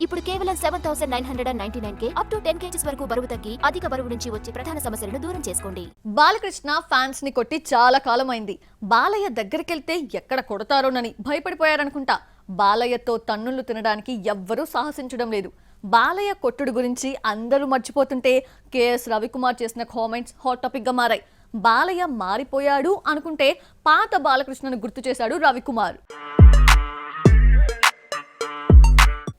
ఇప్పుడు కేవలం 7999K up to 10 kgs వరకు బరువు తగ్గి అధిక బరువు నుంచి వచ్చే ప్రధాన సమస్యలను దూరం చేసుకోండి. బాలకృష్ణ ఫ్యాన్స్ ని కొట్టి చాలా కాలం అయింది. బాలయ్య దగ్గరికెళ్తే ఎక్కడ కొడతారోనని భయపడిపోయారనుకుంటా. బాలయ్యతో తన్నులు తినడానికి ఎవ్వరూ సాహసించడం లేదు. బాలయ్య కొట్టుడు గురించి అందరూ మర్చిపోతుంటే కేఎస్ రవికుమార్ చేసిన కామెంట్స్ హాట్ టాపిక్ గా మారాయి. బాలయ్య మారిపోయాడు అనుకుంటే పాత బాలకృష్ణను గుర్తు చేశాడు రవికుమార్.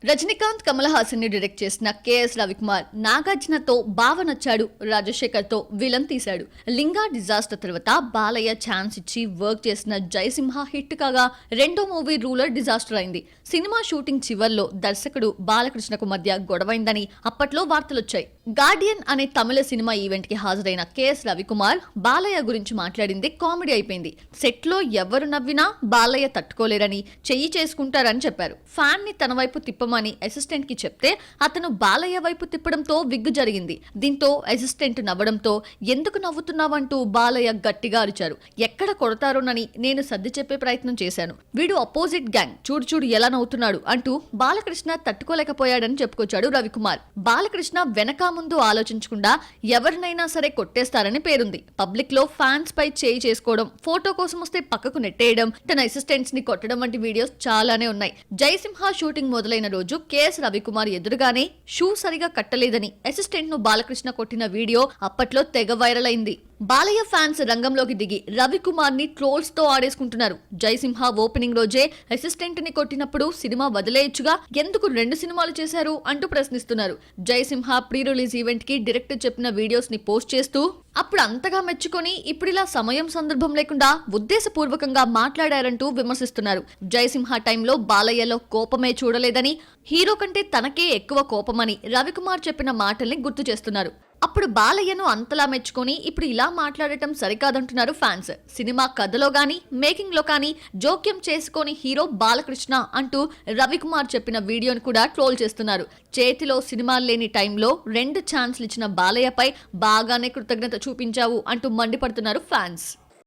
రజనీకాంత్, కమల్ హాసన్ ని డైరెక్ట్ చేసిన కేఎస్ రవికుమార్ నాగార్జునతో బావ నచ్చాడు, రాజశేఖర్ తో విలన్ తీశాడు. లింగా డిజాస్టర్ తర్వాత బాలయ్య ఛాన్స్ ఇచ్చి వర్క్ చేసిన జయసింహ హిట్ కాగా రెండో మూవీ రూలర్ డిజాస్టర్ అయింది. సినిమా షూటింగ్ చివర్లో దర్శకుడు బాలకృష్ణకు మధ్య గొడవైందని అప్పట్లో వార్తలొచ్చాయి. గార్డియన్ అనే తమిళ సినిమా ఈవెంట్ కి హాజరైన కేఎస్ రవికుమార్ బాలయ్య గురించి మాట్లాడింది కామెడీ అయిపోయింది. సెట్ లో ఎవరు నవ్వినా బాలయ్య తట్టుకోలేరని, చెయ్యి చేసుకుంటారని చెప్పారు. ఫ్యాన్ ని తన వైపు తిప్పమని అసిస్టెంట్ కి చెప్తే అతను బాలయ్య వైపు తిప్పడంతో విగ్గు జరిగింది. దీంతో అసిస్టెంట్ నవ్వడంతో ఎందుకు నవ్వుతున్నావంటూ బాలయ్య గట్టిగా అరిచారు. ఎక్కడ కొడతారోనని నేను సర్ది చెప్పే ప్రయత్నం చేశాను. వీడు అపోజిట్ గ్యాంగ్, చూడు చూడు ఎలా నవ్వుతున్నాడు అంటూ బాలకృష్ణ తట్టుకోలేకపోయాడని చెప్పుకొచ్చాడు రవికుమార్. బాలకృష్ణ వెనక ముందు ఆలోచించకుండా ఎవరినైనా సరే కొట్టేస్తారని పేరుంది. పబ్లిక్ లో ఫ్యాన్స్ పై చేయి చేసుకోవడం, ఫోటో కోసం వస్తే పక్కకు నెట్టేయడం, తన అసిస్టెంట్స్ ని కొట్టడం వంటి వీడియోస్ చాలానే ఉన్నాయి. జయసింహ షూటింగ్ మొదలైన రోజు కేఎస్ రవికుమార్ ఎదురుగానే షూ సరిగా కట్టలేదని అసిస్టెంట్ ను బాలకృష్ణ కొట్టిన వీడియో అప్పట్లో తెగ వైరల్ అయింది. బాలయ్య ఫ్యాన్స్ రంగంలోకి దిగి రవికుమార్ ని ట్రోల్స్ తో ఆడేసుకుంటున్నారు. జయసింహ ఓపెనింగ్ రోజే అసిస్టెంట్ ని కొట్టినప్పుడు సినిమా వదిలేయచ్చుగా, ఎందుకు 2 సినిమాలు చేశారు అంటూ ప్రశ్నిస్తున్నారు. జయసింహ ప్రీ రిలీజ్ ఈవెంట్ కి డైరెక్టర్ చెప్పిన వీడియోస్ ని పోస్ట్ చేస్తూ అప్పుడు అంతగా మెచ్చుకొని ఇప్పుడిలా సమయం సందర్భం లేకుండా ఉద్దేశపూర్వకంగా మాట్లాడారంటూ విమర్శిస్తున్నారు. జయసింహ టైంలో బాలయ్యలో కోపమే చూడలేదని, హీరో కంటే తనకే ఎక్కువ కోపమని రవికుమార్ చెప్పిన మాటల్ని గుర్తు చేస్తున్నారు. అప్పుడు బాలయ్యను అంతలా మెచ్చుకొని ఇప్పుడు ఇలా మాట్లాడటం సరికాదంటున్నారు ఫ్యాన్స్. సినిమా కథలో గానీ మేకింగ్ లో కానీ జోక్యం చేసుకొని హీరో బాలకృష్ణ అంటూ రవికుమార్ చెప్పిన వీడియోని కూడా ట్రోల్ చేస్తున్నారు. చేతిలో సినిమాలు లేని టైంలో 2 ఛాన్స్లు ఇచ్చిన బాలయ్యపై బాగానే కృతజ్ఞత చూపించావు అంటూ మండిపడుతున్నారు ఫ్యాన్స్.